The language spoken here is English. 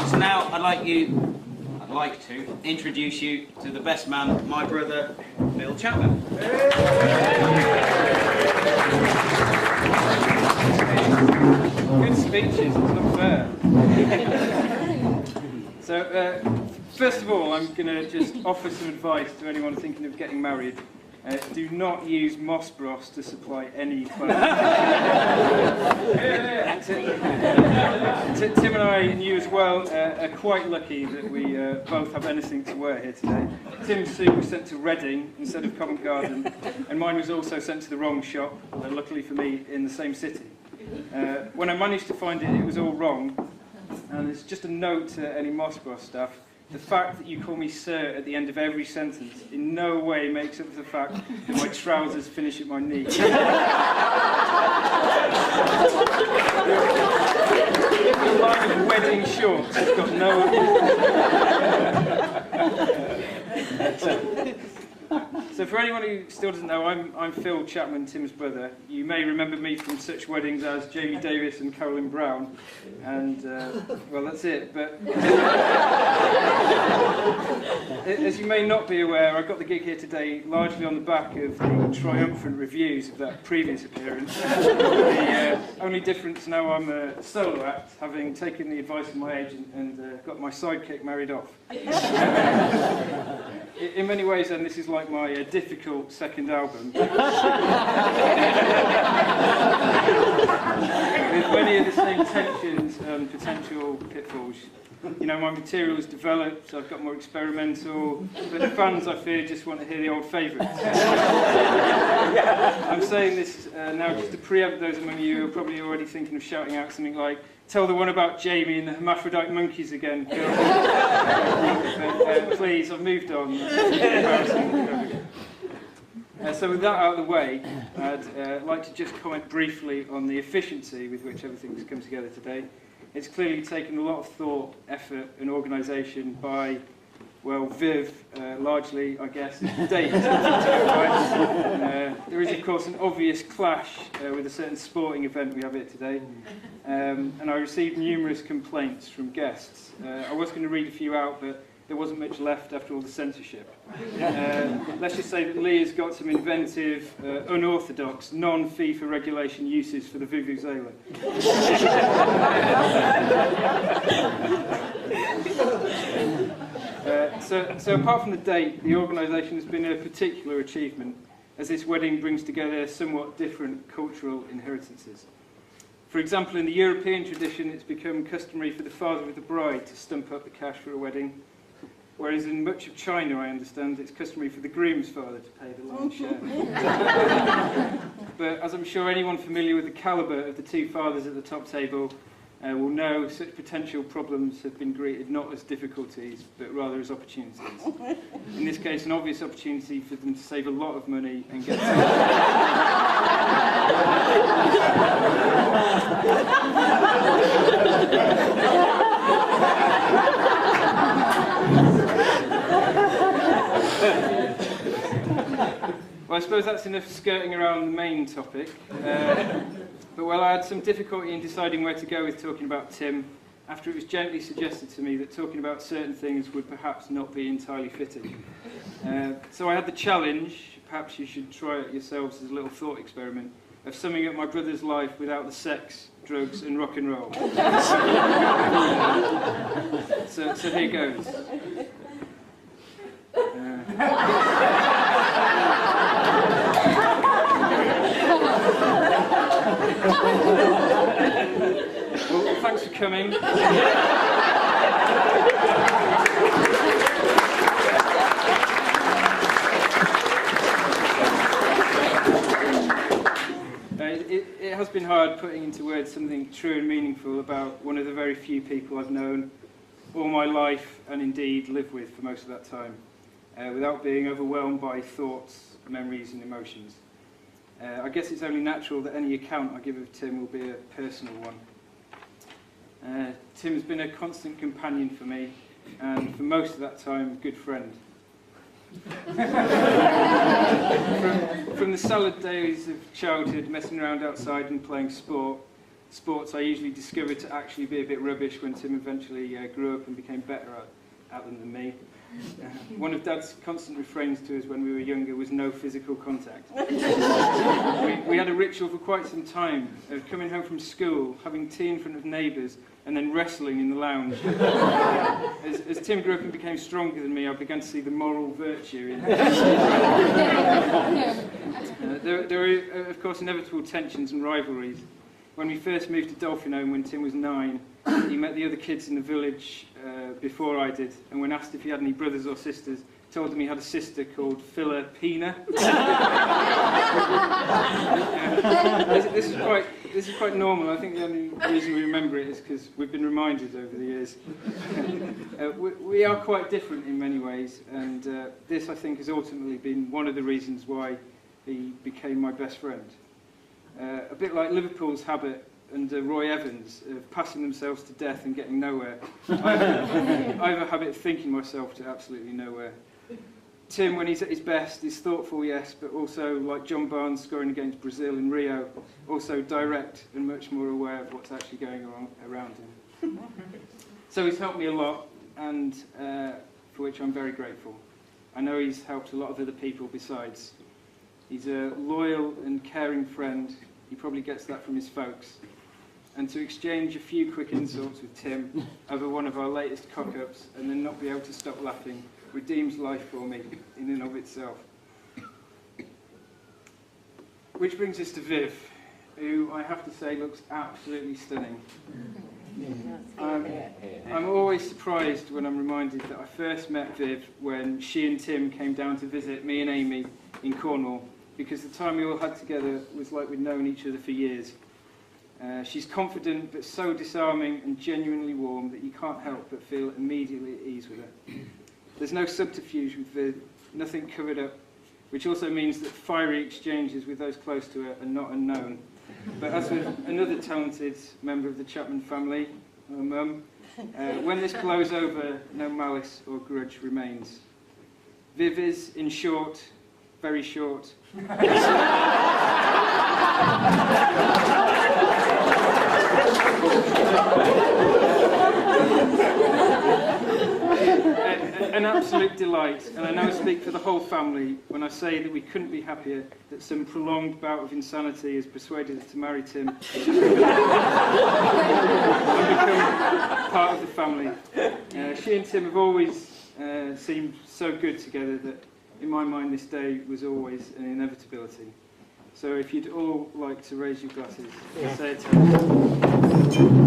So now I'd like to introduce you to the best man, my brother, Bill Chapman. Good speeches, it's not fair. So, first of all, I'm going to just offer some advice to anyone thinking of getting married. Do not use Moss Bros to supply any clothes. Tim and I, and you as well, are quite lucky that we both have anything to wear here today. Tim's suit was sent to Reading instead of Covent Garden, and mine was also sent to the wrong shop, luckily for me, in the same city. When I managed to find it, it was all wrong, and it's just a note to any Moss Bros staff. The fact that you call me sir at the end of every sentence in no way makes up for the fact that my trousers finish at my knee. The line of wedding shorts has got no... So for anyone who still doesn't know, I'm Phil Chapman, Tim's brother. You may remember me from such weddings as Jamie Davis and Carolyn Brown, and well, that's it. But as you may not be aware, I got the gig here today largely on the back of the triumphant reviews of that previous appearance. The only difference now I'm a solo act, having taken the advice of my agent and got my sidekick married off. In many ways, then, this is like my difficult second album. With many of the same tensions and potential pitfalls. You know, my material has developed, I've got more experimental, but the fans, I fear, just want to hear the old favourites. I'm saying this now just to preempt those among you who are probably already thinking of shouting out something like, "Tell the one about Jamie and the hermaphrodite monkeys again." But, please, I've moved on. So with that out of the way, I'd like to just comment briefly on the efficiency with which everything's come together today. It's clearly taken a lot of thought, effort and organisation by, well, Viv, largely, I guess, Dave. There is, of course, an obvious clash with a certain sporting event we have here today. And I received numerous complaints from guests. I was going to read a few out, but there wasn't much left after all the censorship. Let's just say that Lee has got some inventive, unorthodox, non-FIFA regulation uses for the Vuvuzela. So apart from the date, the organisation has been a particular achievement, as this wedding brings together somewhat different cultural inheritances. For example, in the European tradition, it's become customary for the father of the bride to stump up the cash for a wedding, whereas in much of China, I understand, it's customary for the groom's father to pay the lion's share. But as I'm sure anyone familiar with the calibre of the two fathers at the top table will know, such potential problems have been greeted not as difficulties, but rather as opportunities. In this case, an obvious opportunity for them to save a lot of money and get Well, I suppose that's enough skirting around the main topic. But well, I had some difficulty in deciding where to go with talking about Tim, after it was gently suggested to me that talking about certain things would perhaps not be entirely fitting. So I had the challenge, perhaps you should try it yourselves as a little thought experiment, of summing up my brother's life without the sex, drugs and rock and roll. So here goes. Well, thanks for coming. It has been hard putting into words something true and meaningful about one of the very few people I've known all my life and indeed lived with for most of that time, without being overwhelmed by thoughts, memories and emotions. I guess it's only natural that any account I give of Tim will be a personal one. Tim's been a constant companion for me, and for most of that time, a good friend. From the salad days of childhood, messing around outside and playing sport, sports I usually discovered to actually be a bit rubbish when Tim eventually grew up and became better at them than me. One of Dad's constant refrains to us when we were younger was no physical contact. We had a ritual for quite some time of coming home from school, having tea in front of neighbours, and then wrestling in the lounge. As Tim grew up and became stronger than me, I began to see the moral virtue in it. There were, of course, inevitable tensions and rivalries. When we first moved to Dolphin Home when Tim was 9, he met the other kids in the village before I did, and when asked if he had any brothers or sisters, told them he had a sister called Philippina. This is quite normal. I think the only reason we remember it is because we've been reminded over the years. We are quite different in many ways, and this, I think, has ultimately been one of the reasons why he became my best friend. A bit like Liverpool's habit under Roy Evans of passing themselves to death and getting nowhere. I have a habit of thinking myself to absolutely nowhere. Tim, when he's at his best, is thoughtful, yes, but also, like John Barnes scoring against Brazil in Rio, also direct and much more aware of what's actually going on around him. So he's helped me a lot, and for which I'm very grateful. I know he's helped a lot of other people besides. He's a loyal and caring friend. He probably gets that from his folks. And to exchange a few quick insults with Tim over one of our latest cock-ups and then not be able to stop laughing redeems life for me in and of itself. Which brings us to Viv, who I have to say looks absolutely stunning. I'm always surprised when I'm reminded that I first met Viv when she and Tim came down to visit me and Amy in Cornwall, because the time we all had together was like we'd known each other for years. She's confident but so disarming and genuinely warm that you can't help but feel immediately at ease with her. There's no subterfuge with Viv, nothing covered up, which also means that fiery exchanges with those close to her are not unknown. But as with another talented member of the Chapman family, her mum, when this blows over, no malice or grudge remains. Viv is, in short, very short. An absolute delight, and I now speak for the whole family when I say that we couldn't be happier that some prolonged bout of insanity has persuaded us to marry Tim and become part of the family. She and Tim have always seemed so good together that in my mind this day was always an inevitability. So if you'd all like to raise your glasses, say it to us.